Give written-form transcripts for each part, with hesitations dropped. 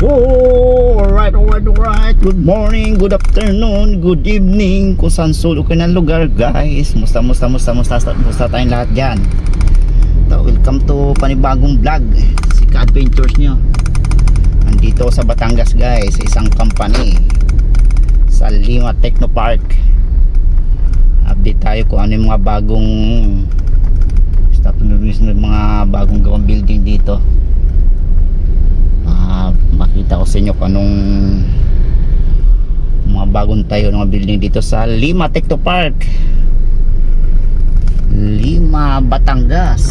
Oh, alright. Good morning, good afternoon, good evening. Kung saan sulok kayo ng lugar, guys. Musta tayong lahat dyan. Welcome to panibagong vlog, si Ka-Adventures nyo. Nandito sa Batangas, guys, sa isang company sa Lima Technopark. Update tayo kung ano yung mga bagong mga bagong gawang building dito. Makita ko sa inyo kung anong mga bagong tayo ng mga building dito sa Lima Technopark, Lima, Batangas.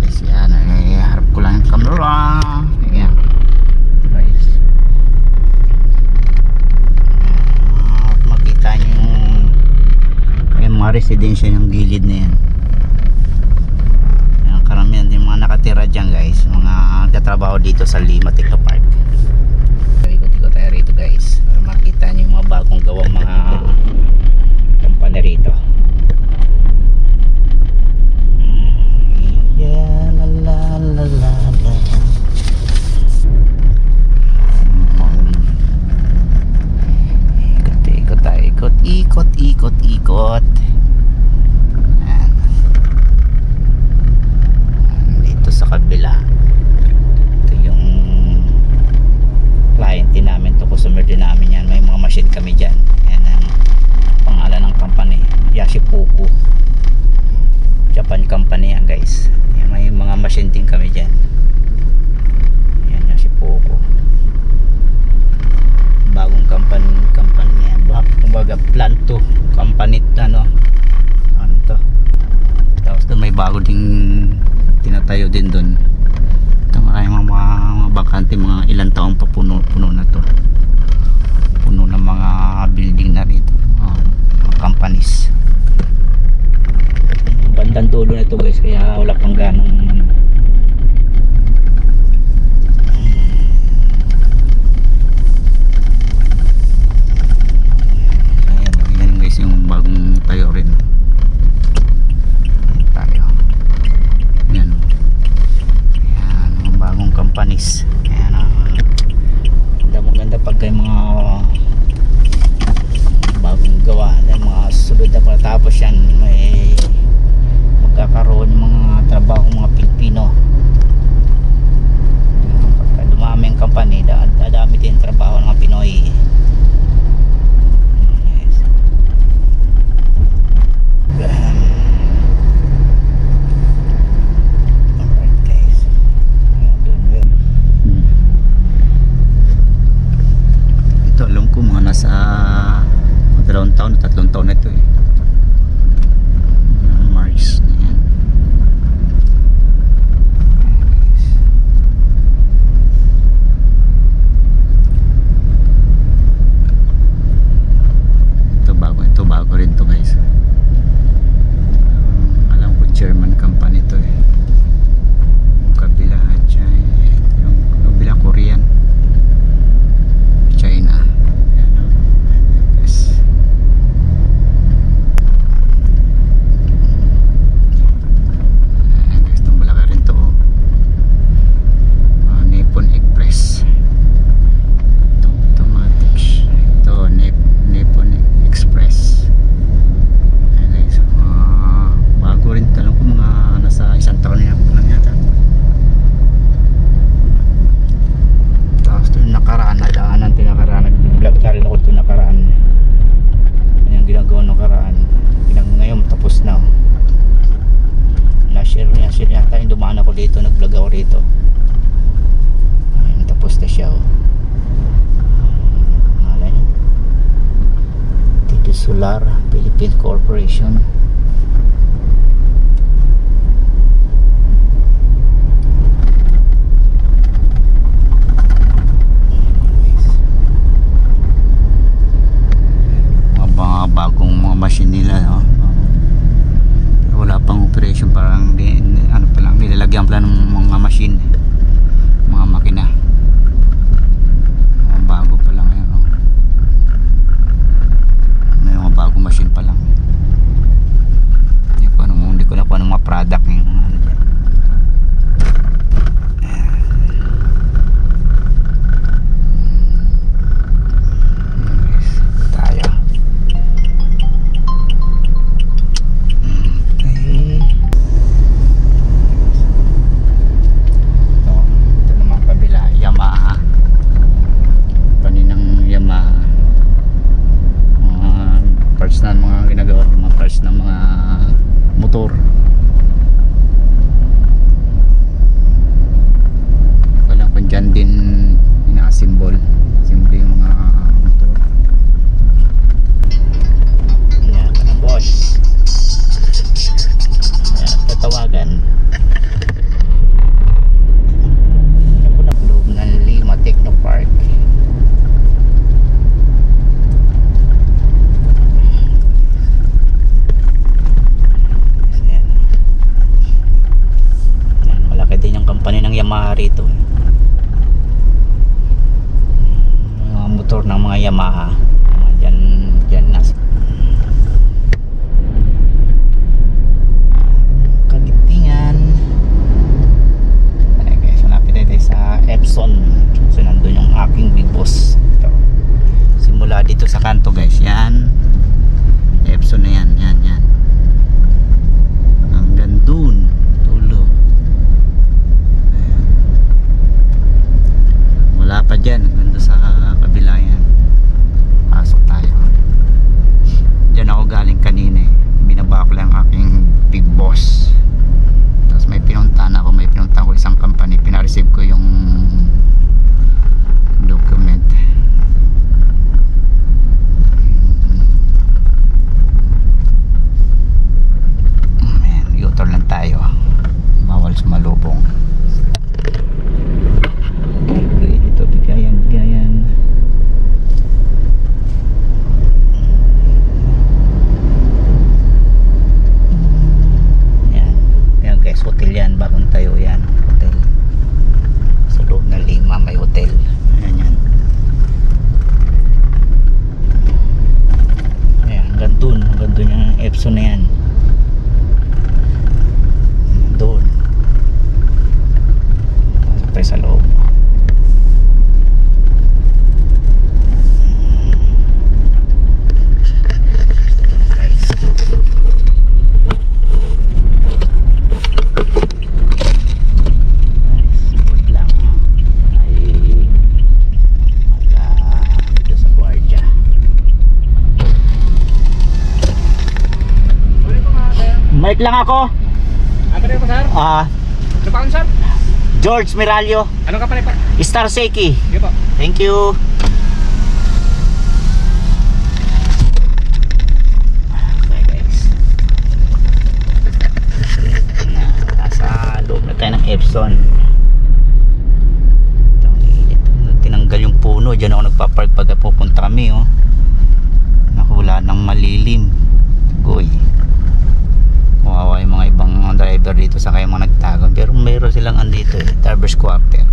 Guys, yan, harap ko lang yung camera. Ayan, guys, makita nyo yung mga residensya yung gilid na yan. Karamihan din mga nakatira dyan, guys, mga nagtatrabaho dito sa Lima Technopark. Ikot-ikot tayo rito, guys, para makita nyo yung mga bagong gawang mga company rito. Yeah, la. Ikot tayo, ikot. Sa kabila, ito yung client din namin, to customer din namin yan. May mga machine kami dyan. Yan ang pangalan ng company, Yashipuku Japan company yan, guys. Yan, may mga machine din kami dyan. Yan, Yashipuku, bagong company yan. Kumbaga plant to company, ano to. Tapos doon may bago ding tinatayo din doon. Ito, maraming mga bakante, mga ilang taong pa puno na to. Puno ng mga building na rito, mga companies. Bandang dulo na ito, guys, kaya wala pang ganong ayan guys, yung bagong tayo rin. Companies. Ayan, maganda pag yung mga bagong gawa ng mga sunod na patapos yan, may magkakaroon yung mga trabaho mga Pilipino. Pagka dumami ang company, dadami din trabaho ng mga Pinoy. Nasa 2 taon o 3 taon na ito eh. March. Ayan. Ito bago rin to, guys. Alam ko German company to eh. Yung kabila dyan, yung kabila Korean, China. Dito nag-vlog ako rito. Ayun, tapos na siya. Ngalan Tito Solar Philippine Corporation. Mga bagong mga machine nila, no? Wala pang operation, parang ano pa lang, nilalagyan pa lang ng mga machine, mga makina. Mga bago pa lang yan, oh. May mga bagong machine pa lang. Yamaha. Dyan na Kagitingan. Okay, so napitay tayo sa Epson. So nandun yung aking big boss. Ito. Simula dito sa kanto guys, yan Epson na yan, yan hanggang dun tulo. Ayan. Wala pa dyan, hanggang dun sa kabila yan. Pasok tayo. Dyan ako galing kanina eh. Binaba ko lang aking big boss. Tapos may pinuntahan ko isang company, pinareceive ko yung document. U-turn lang tayo, bawal sumalubong. Okay, dito bigayan. Yan guys, hotel yan, bagong tayo yan, hotel sa loob ng Lima, may hotel. Yan hanggang dun yung Epson na yan. Doon pasok tayo sa loob. Mic lang ako. Ano rin po, sir? Ano pa sir? George Miralio. Ano ka pa rin po? Star Seiki. Sige po. Thank you. Okay guys. Nasa loob na tayo ng Epson. Tinanggal yung puno. Diyan ako nagpa-park pag pupunta kami. Oh. Nakula ng malilim. Goy. Kawawa yung mga ibang driver dito sa kaya mga nagtagon, pero mayroon silang andito eh, driver's quarter.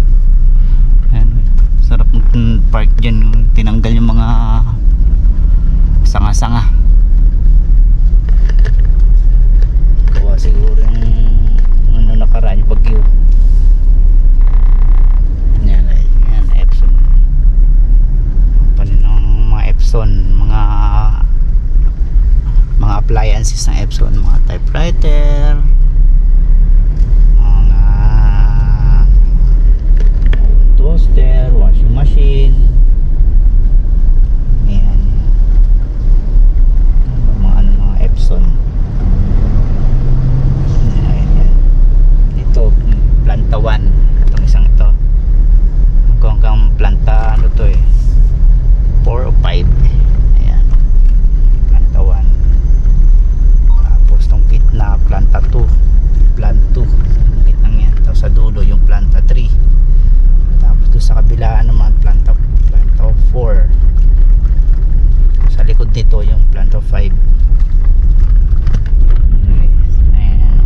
Ayan, sarap mag-park dyan. Tinanggal yung mga sanga-sanga. Kawa siguro yung nakaraan yung bagyo. Yan Epson. Panin ng mga Epson, mga appliances ng Epson, mga typewriter, mga toaster, washing machine. Ayan. Mga Epson. Ayan. Ito, planta 1. Itong isang ito. Hanggang planta, ano to eh, 4 o 5. Ayan. Planta 1. Na planta 2, plant 2 gitnang yan. Tapos sa dulo yung planta 3, tapos doon sa kabilaan naman planta 4. Sa likod nito yung planta 5. Ayan.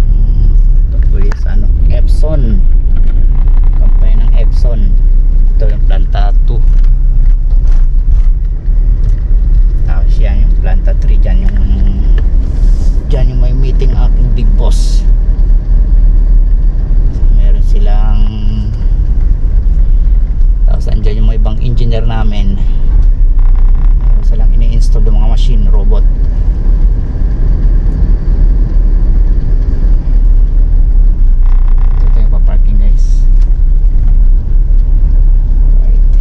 Ito po is Epson, company ng Epson. Ito yung planta 2, tapos yan yung planta 3. Diyan yung may meeting aking big boss. Meron silang, tapos andyan yung mga ibang engineer namin. Meron silang ini-install ng mga machine, robot. Ito tayo pa-parking guys. Right.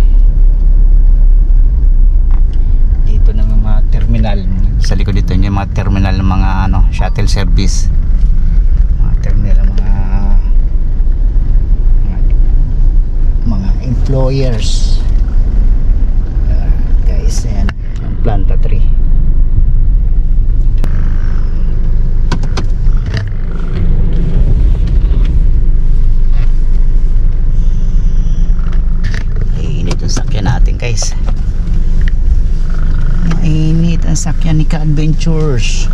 Dito na yung mga terminal. Sa likod dito yung mga terminal ng mga shuttle service, mga terminal ng mga employers. Guys, yan yung planta 3. Mainit yung sakyan natin guys. Mainit ang sakyan ni Ka-Adventures.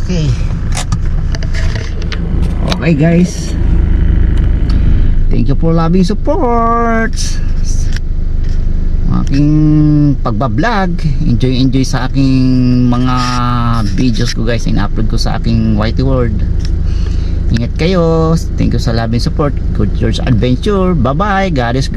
Okay. Okay guys, thank you for loving support aking pagbablog. Enjoy sa aking mga videos ko guys, in-upload ko sa aking Whitey World. Ingat kayo, thank you sa loving support. Good George Adventure, bye bye, God is great.